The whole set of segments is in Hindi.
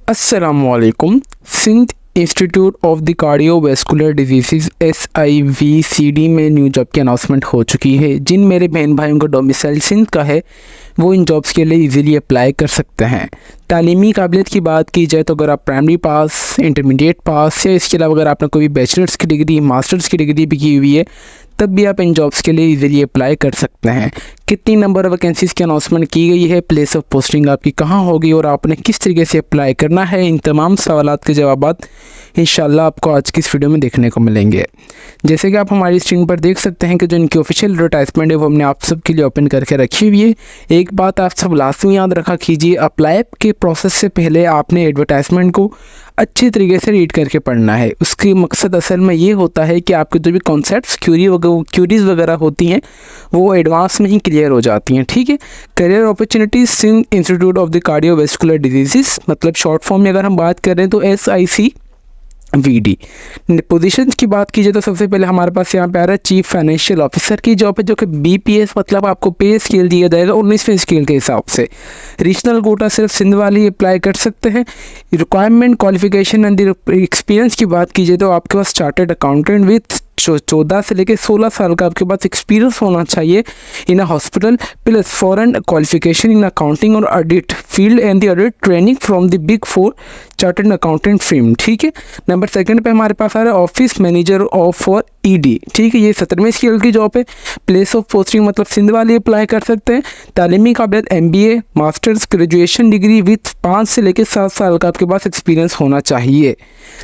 अस्सलामुअलैकुम। Sindh institute of the cardiovascular diseases SIVCD में न्यू जॉब की अनाउंसमेंट हो चुकी है। जिन मेरे बहन भाइयों का डोमिसाइल सिंध का है वो इन जॉब्स के लिए इजीली अप्लाई कर सकते हैं। तालीमी काबिलियत की बात की जाए तो अगर आप प्राइमरी पास, इंटरमीडिएट पास या इसके अलावा अगर आपने कोई बैचलर्स की डिग्री, मास्टर्स की डिग्री भी की हुई है तब भी आप इन जॉब्स के लिए इजीली अप्लाई कर सकते हैं। कितनी नंबर ऑफ वैकेंसीज़ की अनाउंसमेंट की गई है, प्लेस ऑफ पोस्टिंग आपकी कहाँ होगी और आपने किस तरीके से अप्लाई करना है, इन तमाम सवालात के जवाबात इंशाल्लाह आपको आज की इस वीडियो में देखने को मिलेंगे। जैसे कि आप हमारी स्क्रीन पर देख सकते हैं कि जो इनकी ऑफिशियल एडवर्टाइजमेंट है वो हमने आप सब के लिए ओपन करके रखी हुई है। एक बात आप सब लाजमी याद रखा कीजिए, अप्लाई के प्रोसेस से पहले आपने एडवर्टाइजमेंट को अच्छी तरीके से रीड करके पढ़ना है। उसकी मकसद असल में ये होता है कि आपके जो भी कॉन्सेप्ट्स क्यूरीज़ वगैरह होती हैं वो एडवांस में ही क्लियर हो जाती हैं। ठीक है। Career opportunities Sindh institute of the cardiovascular diseases, मतलब शॉर्ट फॉर्म में अगर हम बात कर रहे हैं तो SICVD। पोजीशंस की बात कीजिए तो सबसे पहले हमारे पास यहाँ पे आ रहा है चीफ फाइनेंशियल ऑफिसर की जॉब है, जो कि BPS मतलब आपको पे स्केल दिया जाएगा 19वें स्केल के हिसाब से। रीजनल कोटा सिर्फ सिंध वाले अप्लाई कर सकते हैं। रिक्वायरमेंट, क्वालिफिकेशन एंड एक्सपीरियंस की बात कीजिए तो आपके पास चार्टर्ड अकाउंटेंट विथ 14 से लेकर 16 साल का आपके पास एक्सपीरियंस होना चाहिए in a hospital, plus foreign qualification in accounting और audit field and the audit training from the big 4 chartered accountant firm. ठीक है। नंबर सेकंड पे हमारे पास आ रहा है office manager of for ED। ठीक है। ये 17वें स्केल की जॉब है। प्लेस ऑफ पोस्टिंग मतलब सिंध वाले अप्लाई कर सकते हैं। तालीमी काबिलियत MBA, masters, graduation degree with 5 से लेकर 7 साल का आपके पास एक्सपीरियंस होना चाहिए।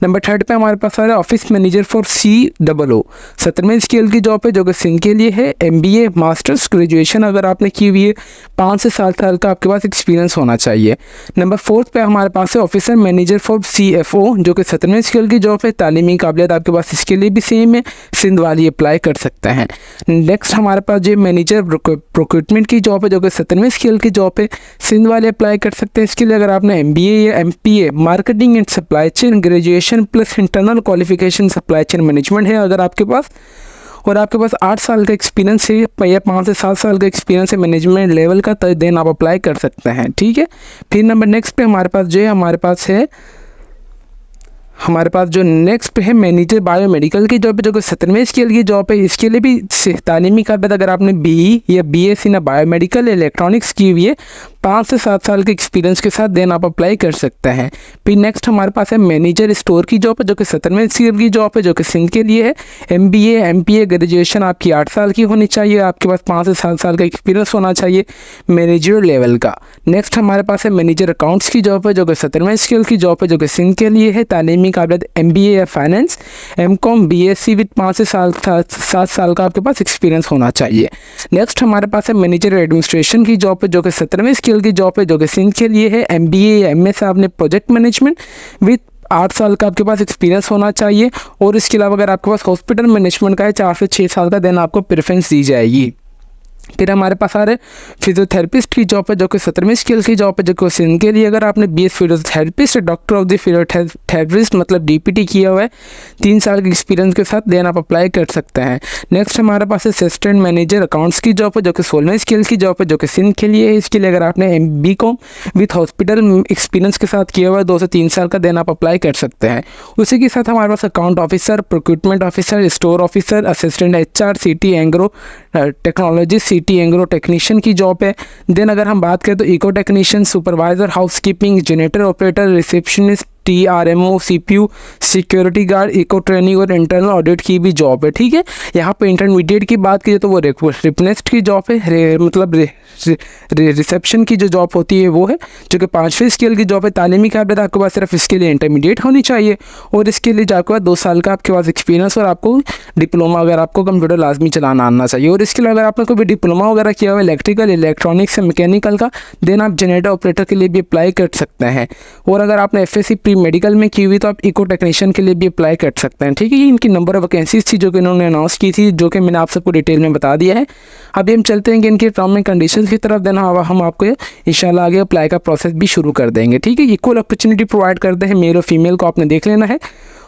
नंबर थर्ड पे हमारे पास आ रहा है ऑफिस मैनेजर फॉर COO। 17वें स्केल की जॉब है जो कि सिंध के लिए है। MBA, मास्टर्स, ग्रेजुएशन अगर आपने की हुई है 5 से 7 साल का आपके पास एक्सपीरियंस होना चाहिए। नंबर फोर्थ पे हमारे पास है ऑफिसर मैनेजर फॉर CFO, जो कि 17वें स्केल की जॉब है। तालीमी काबिलियत आपके पास इसके लिए भी सेम है, सिंध वाली अप्लाई कर सकते हैं। नेक्स्ट हमारे पास जो मैनेजर प्रोक्यूटमेंट की जॉब है जो कि 17वें स्केल की जॉब है, सिंध वाले अप्लाई कर सकते हैं। इसके लिए अगर आपने MBA या MPA marketing and supply chain, graduation plus internal qualification supply chain management है अगर आपके पास, और आपके पास 8 साल का एक्सपीरियंस है या 5 से 7 साल का एक्सपीरियंस है मैनेजमेंट लेवल का, तो देन आप अप्लाई कर सकते हैं। ठीक है। फिर नंबर नेक्स्ट पे हमारे पास जो है हमारे पास जो नेक्स्ट पे है मैनेजर बायोमेडिकल की जॉब है जो कि 17वें स्केल की जॉब है। इसके लिए भी तालीमी काबिलियत अगर आपने BE या BSc ना बायोमेडिकल इलेक्ट्रॉनिक्स की हुई है 5 से 7 साल के एक्सपीरियंस के साथ देन आप अप्लाई कर सकते हैं। फिर नेक्स्ट हमारे पास है मैनेजर स्टोर की जॉब है जो कि 17वें स्केल की जॉब है जो कि सिंध के लिए है। MBA MPA ग्रेजुएशन आपकी 8 साल की होनी चाहिए, आपके पास 5 से 7 साल का एक्सपीरियंस होना चाहिए मैनेजर लेवल का। नेक्स्ट हमारे पास है मैनेजर अकाउंट्स की जॉब है जो कि 17वें स्केल की जॉब है जो कि सिंध के लिए है। तालीमी काबिलियत MBA या फाइनेंस, MCOM BSc विद 5 से 7 साल का आपके पास एक्सपीरियंस होना चाहिए। नेक्स्ट हमारे पास है मैनेजर एडमिनिस्ट्रेशन की जॉब है जो कि 17वें स्केल की जॉब है जो कि सिंध के लिए है। MBA या MS आपने प्रोजेक्ट मैनेजमेंट विद 8 साल का आपके पास एक्सपीरियंस होना चाहिए, और इसके अलावा अगर आपके पास हॉस्पिटल मैनेजमेंट का है 4 से 6 साल का, देन आपको प्रेफरेंस दी जाएगी। फिर हमारे पास आ रहे फिजियोथेरेपिस्ट की जॉब है जो कि 17वें स्केल की जॉब है जो कि सिंध के लिए अगर आपने BS physiotherapist, doctor of the physiotherapist मतलब DPT किया हुआ है 3 साल के एक्सपीरियंस के साथ, देन आप अप्लाई कर सकते हैं। नेक्स्ट हमारे पास असिस्टेंट मैनेजर अकाउंट्स की जॉब है जो कि 16वें स्केल की जॉब है जो कि सिंध के लिए है। इसके लिए अगर आपने BCom विथ हॉस्पिटल एक्सपीरियंस के साथ किया हुआ है 2 से 3 साल का, देन आप अप्लाई कर सकते हैं। उसी के साथ हमारे पास account officer, procurement officer, store officer, assistant HR, CT Engro technology, CT Engro technician की जॉब है। देन अगर हम बात करें तो echo technician, supervisor, housekeeping, generator operator, receptionist, TRMO, CPU, security guard, echo training और इंटरनल ऑडिट की भी जॉब है। ठीक है। यहाँ पे इंटरमीडिएट की बात कीजिए तो वो रिसेप्शनिस्ट की जॉब है, मतलब रिसेप्शन की जो जॉब होती है वो है जो कि 5वें स्केल की जॉब है। तालीमी काबिलियत आपके पास सिर्फ इसके लिए इंटरमीडिएट होनी चाहिए, और इसके लिए आपके पास 2 साल का आपके पास एक्सपीरियंस, और आपको डिप्लोमा अगर आपको कंप्यूटर लाजमी चलाना आना चाहिए। और इसके लिए अगर आपने कोई भी डिप्लोमा वगैरह किया हुआ है इलेक्ट्रिकल, इलेक्ट्रॉनिक्स या मैकेनिकल का, देन आप जनरेटर ऑपरेटर के लिए भी अप्लाई कर सकते हैं। और अगर आपने FSC प्री मेडिकल में की हुई तो आप इको टेक्नीशियन के लिए भी अप्लाई कर सकते हैं। ठीक है। ये इनकी नंबर ऑफ वैकेंसीज थी जो कि इन्होंने अनाउंस की थी, जो कि मैंने आप सबको डिटेल में बता दिया है। अभी हम चलते हैं कि इनके टर्म एंड कंडीशंस की तरफ, देना हम आपको इंशाल्लाह आगे अप्लाई का प्रोसेस भी शुरू कर देंगे। ठीक है। इक्वल अपॉर्चुनिटी प्रोवाइड करते हैं, मेल और फीमेल को आपने देख लेना है।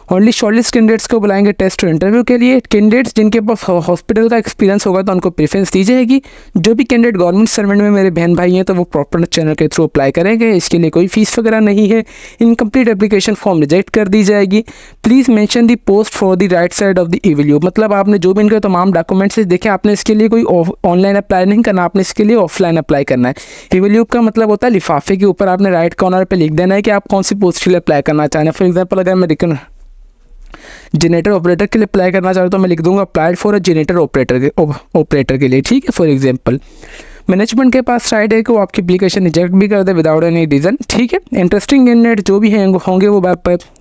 ओनली शॉर्टलिस्ट कैंडिडेट्स को बुलाएंगे टेस्ट और इंटरव्यू के लिए। कैंडिडेट्स जिनके पास हॉस्पिटल का एक्सपीरियंस होगा तो उनको प्रेफरेंस दी जाएगी। जो भी कैंडिडेट गवर्नमेंट सर्वेंट में मेरे बहन भाई हैं तो वो प्रॉपर चैनल के थ्रू अप्लाई करेंगे। इसके लिए कोई फीस वगैरह नहीं है। इनकम्प्लीट एप्लीकेशन फॉर्म रिजेक्ट कर दी जाएगी। Please mention the post for the right side of the इवैल्यू, मतलब आपने जो भी इनके तमाम डॉक्यूमेंट्स देखे आपने इसके लिए कोई ऑनलाइन अप्लाई नहीं करना, आपने इसके लिए ऑफलाइन अप्लाई करना है। इवैल्यू का मतलब होता है लिफाफे के ऊपर आपने राइट कॉर्नर पे लिख देना है कि आप कौन सी पोस्ट के लिए अप्लाई करना चाह रहे हैं। फॉर एग्जांपल अगर मैं जनरेटर ऑपरेटर के लिए अप्लाई करना चाह रहा हूँ तो मैं लिख दूंगा applied for a generator operator के लिए, ठीक है। फॉर एग्जांपल मैनेजमेंट के पास राइट है कि वो आपकी एप्लीकेशन रिजेक्ट भी कर दे विदाउट एनी रीज़न, ठीक है। इंटरेस्टिंग कैंडिडेट जो भी होंगे वो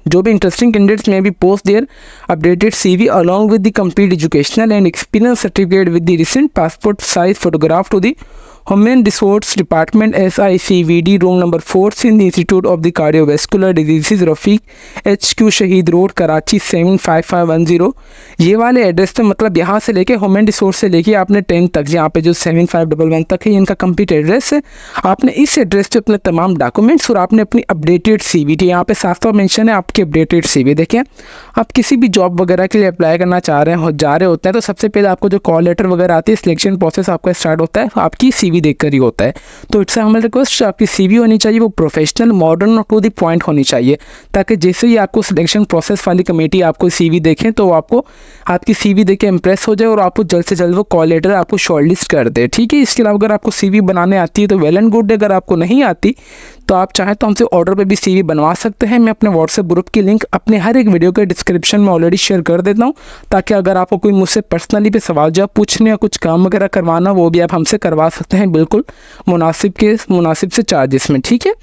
जो भी interesting candidates may be post their updated CV along with the complete educational and experience certificate with the recent passport size photograph to the human resource department SICVD room number 4 in the institute of the cardiovascular disease Rafiq HQ Shaheed road Karachi 75510। ये वाले एड्रेस पे मतलब यहाँ से लेके ह्यूमन रिसोर्स से लेके आपने 10 तक यहाँ पे जो 7511 तक है इनका कंप्लीट एड्रेस है। आपने इस एड्रेस पे अपने तमाम डॉक्यूमेंट्स और आपने अपनी अपडेटेड CV, यहाँ पे साफ साफ मेंशन है आपकी अपडेटेड CV। देखिए आप किसी भी जॉब वगैरह के लिए अप्लाई करना चाह रहे हैं जा रहे होते हैं तो सबसे पहले आपको जो कॉल लेटर वगैरह आती है सिलेक्शन प्रोसेस आपका स्टार्ट होता है आपकी CV देखकर ही होता है। तो इट्स हमारा रिक्वेस्ट आपकी CV होनी चाहिए वो प्रोफेशनल मॉडर्न और टू द पॉइंट होनी चाहिए, ताकि जैसे ही आपको सिलेक्शन प्रोसेस वाली कमेटी आपको CV देखें तो आपको आपकी CV देख के इम्प्रेस हो जाए और आपको जल्द से जल्द वो कॉल लेटर आपको शॉर्टलिस्ट कर दे, ठीक है। इसके अलावा अगर आपको CV बनाने आती है तो वेल एंड गुड, अगर आपको नहीं आती तो आप चाहें तो हमसे ऑर्डर पे भी CV बनवा सकते हैं। मैं अपने व्हाट्सएप ग्रुप की लिंक अपने हर एक वीडियो के डिस्क्रिप्शन में ऑलरेडी शेयर कर देता हूं, ताकि अगर आपको कोई मुझसे पर्सनली पे सवाल जवाब पूछने या कुछ काम वगैरह करवाना वो भी आप हमसे करवा सकते हैं बिल्कुल मुनासिब से चार्जेस में, ठीक है।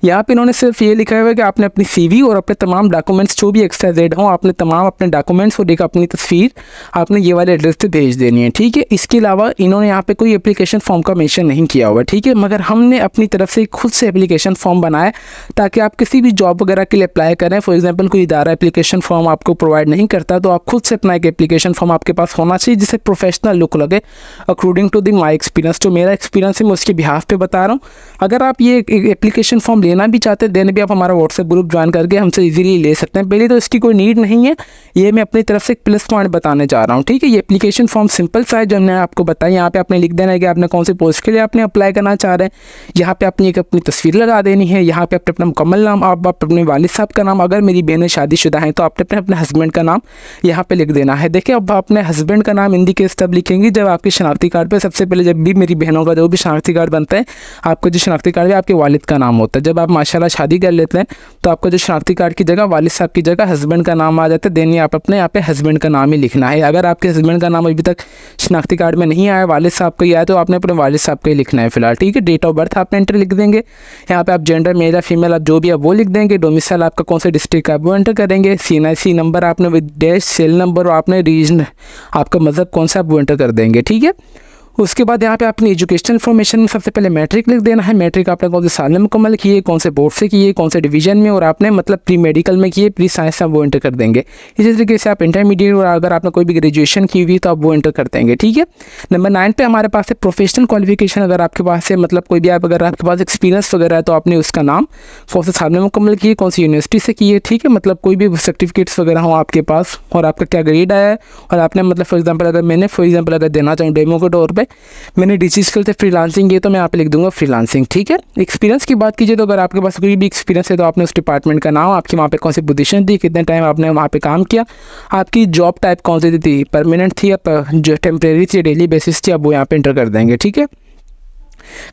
यहाँ पे इन्होंने सिर्फ ये लिखा हुआ है कि आपने अपनी CV और अपने तमाम डॉक्यूमेंट्स जो भी एक्स्ट्रा जेड हों आपने तमाम अपने डॉक्यूमेंट्स और एक अपनी तस्वीर आपने ये वाले एड्रेस पे भेज देनी है, ठीक है। इसके अलावा इन्होंने यहाँ पे कोई एप्लीकेशन फॉर्म का मेंशन नहीं किया हुआ, ठीक है, मगर हमने अपनी तरफ से खुद से एप्लीकेशन फॉर्म बनाया ताकि आप किसी भी जॉब वगैरह के लिए अप्लाई करें। फॉर एग्जाम्पल कोई इदारा एप्लीकेशन फॉर्म आपको प्रोवाइड नहीं करता तो आप खुद से अपना एक एप्लीकेशन फॉर्म आपके पास होना चाहिए जिससे प्रोफेशनल लुक लगे according to the my experience. जो मेरा एक्सपीरियंस है मैं उसके बिहाफ पे बता रहा हूँ। अगर आप ये एप्लीकेशन फॉर्म लेना भी चाहते हैं देन भी आप हमारा व्हाट्सएप ग्रुप ज्वाइन करके हमसे इजीली ले सकते हैं। पहले तो इसकी कोई नीड नहीं है, ये मैं अपनी तरफ से एक प्लस पॉइंट बताने जा रहा हूँ, ठीक है। ये एप्लीकेशन फॉर्म सिंपल सा है जो हमने आपको बताया। यहाँ पे आपने लिख देना है कि आपने कौन से पोस्ट के लिए आपने अप्लाई करना चाह रहे हैं। यहाँ पे आपने एक अपनी तस्वीर लगा देनी है। यहाँ पे अपना मुकम्मल नाम, आप अपने वालिद साहब का नाम, अगर मेरी बहनें शादीशुदा हैं तो आपने अपने हस्बैंड का नाम यहाँ पे लिख देना है। देखिए अब अपने हस्बैंड का नाम इन दी केस तब लिखेंगे जब आपके शनाख्ती कार्ड पर सबसे पहले जब भी मेरी बहनों का जो भी शनाख्ती कार्ड बनता है आपका जो शनाख्ती कार्ड है आपके वालिद का नाम होता है। जब आप माशाल्लाह शादी कर लेते हैं तो आपका जो शनाख्ती कार्ड की जगह वालिद साहब की जगह हस्बैंड का नाम आ जाता है। देन आप अपने यहाँ पे हस्बैंड का नाम ही लिखना है। अगर आपके हस्बैंड का नाम अभी तक शनाख्ती कार्ड में नहीं आया, वालिद साहब का ही आया तो आपने अपने वालिद साहब का ही लिखना है फिलहाल, ठीक है। डेट ऑफ बर्थ आपने एंटर लिख देंगे। यहाँ पे आप जेंडर मेल या फीमेल आप जो भी आप वो लिख देंगे। डोमिसाइल आपका कौन से डिस्ट्रिक्ट का वो एंटर करेंगे। CNIC नंबर आपने विद डैश सेल नंबर और आपने रीजन आपका मज़हब कौन सा आप वो एंटर कर देंगे, ठीक है। उसके बाद यहाँ पे अपनी एजुकेशनल इन्फॉर्मेशन में सबसे पहले मैट्रिक लिख देना है। मैट्रिक आपने कौन से साल में मुकम्मल किए, कौन से बोर्ड से किए, कौन से डिवीजन में, और आपने मतलब प्री मेडिकल में किए, प्री साइंस आप वो एंटर कर देंगे। इसी तरीके से आप इंटरमीडिएट और अगर आपने कोई भी ग्रेजुएशन की हुई तो आप वो एंटर कर देंगे, ठीक है। नंबर 9 पे हमारे पास है प्रोफेशनल क्वालिफिकेशन। अगर आपके पास है मतलब कोई भी आप अगर आपके पास एक्सपीरियंस वगैरह है तो आपने उसका नाम कौन से साल में मुकम्मल किए, कौन सी यूनिवर्सिटी से किए, ठीक है। मतलब कोई भी सर्टिफिकेट्स वगैरह हो आपके पास और आपका क्या ग्रेड आया है और आपने मतलब फॉर एग्जाम्पल अगर देना चाहूँ डेमो के तौर पर मैंने डिसीज करते फ्रीलांसिंग ये तो मैं यहाँ पे लिख दूंगा फ्रीलांसिंग, ठीक है। एक्सपीरियंस की बात कीजिए तो अगर आपके पास कोई भी एक्सपीरियंस है तो आपने उस डिपार्टमेंट का नाम, आपकी वहाँ पे कौन सी पोजीशन थी, कितने टाइम आपने वहाँ पे काम किया, आपकी जॉब टाइप कौन सी थी, परमानेंट थी या जो टेम्प्रेरी थी, डेली बेसिस थी, आप वो यहाँ पे एंटर कर देंगे, ठीक है।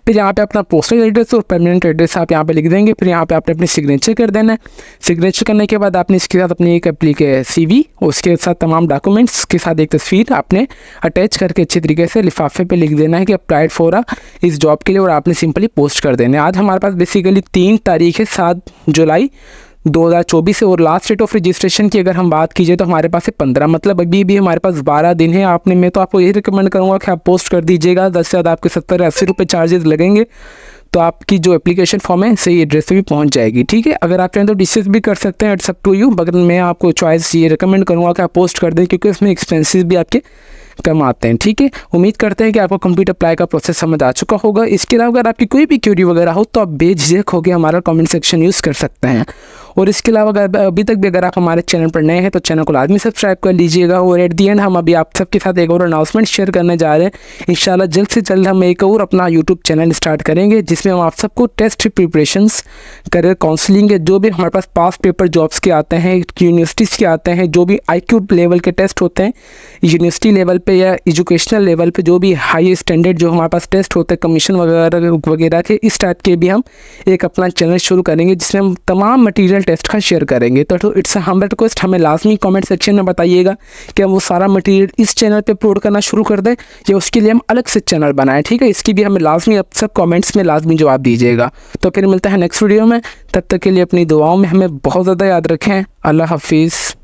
फिर यहाँ पे अपना पोस्टल एड्रेस और परमानेंट एड्रेस आप यहाँ पे लिख देंगे। फिर यहाँ पे आपने अपनी सिग्नेचर कर देना है। सिग्नेचर करने के बाद आपने इसके साथ अपनी एक CV उसके साथ तमाम डॉक्यूमेंट्स के साथ एक तस्वीर आपने अटैच करके अच्छे तरीके से लिफाफे पे लिख देना है कि अप्लाइड फॉर इस जॉब के लिए और आपने सिंपली पोस्ट कर देना है। आज हमारे पास बेसिकली 3 तारीख है 7 जुलाई 2024 है और लास्ट डेट ऑफ रजिस्ट्रेशन की अगर हम बात कीजिए तो हमारे पास है 15, मतलब अभी भी हमारे पास 12 दिन है। मैं तो आपको यही रिकमेंड करूँगा कि आप पोस्ट कर दीजिएगा। 10 से ज़्यादा आपके 70-80 रुपये चार्जेस लगेंगे तो आपकी जो एप्लीकेशन फॉर्म है सही एड्रेस पे भी पहुंच जाएगी, ठीक है। अगर आप चाहें तो डिस्कस भी कर सकते हैं, इट्स अप टू यू, मगर मैं आपको चॉइस ये रिकमेंड करूँगा कि आप पोस्ट कर दें क्योंकि उसमें एक्सपेंसेस भी आपके कमाते हैं। ठीक है, उम्मीद करते हैं कि आपको कंप्यूटर अप्लाई का प्रोसेस समझ आ चुका होगा। इसके अलावा अगर आपकी कोई भी क्वेरी वगैरह हो तो आप बेझिझक होकर हमारा कमेंट सेक्शन यूज़ कर सकते हैं। और इसके अलावा अगर अभी तक भी अगर आप हमारे चैनल पर नए हैं तो चैनल को लाजमी सब्सक्राइब कर लीजिएगा। और एट दी एंड हम अभी आप सबके साथ एक और अनाउंसमेंट शेयर करने जा रहे हैं। इंशाल्लाह जल्द से जल्द हम एक और अपना यूट्यूब चैनल स्टार्ट करेंगे जिसमें हम आप सबको टेस्ट प्रिपरेशंस, करियर काउंसलिंग के जो भी हमारे पास पास पेपर जॉब्स के आते हैं, यूनिवर्सिटीज़ के आते हैं, जो भी IQ लेवल के टेस्ट होते हैं यूनिवर्सिटी लेवल पे या एजुकेशनल लेवल पे, जो भी हाई स्टैंडर्ड जो हमारे पास टेस्ट होते हैं कमीशन वगैरह के, इस टाइप के भी हम एक अपना चैनल शुरू करेंगे जिसमें हम तमाम मटेरियल टेस्ट का शेयर करेंगे। तो इट्स हम्बल रिक्वेस्ट, हमें लाजमी कमेंट सेक्शन में बताइएगा कि हम वो सारा मटेरियल इस चैनल पे अपलोड करना शुरू कर दें या उसके लिए हम अलग से चैनल बनाएं। ठीक है, इसकी भी हमें लाजमी अब सब कमेंट्स में लाजमी जवाब दीजिएगा। तो फिर मिलते हैं नेक्स्ट वीडियो में, तब तक के लिए अपनी दुआओं में हमें बहुत ज़्यादा याद रखें। अल्लाह हाफिज़।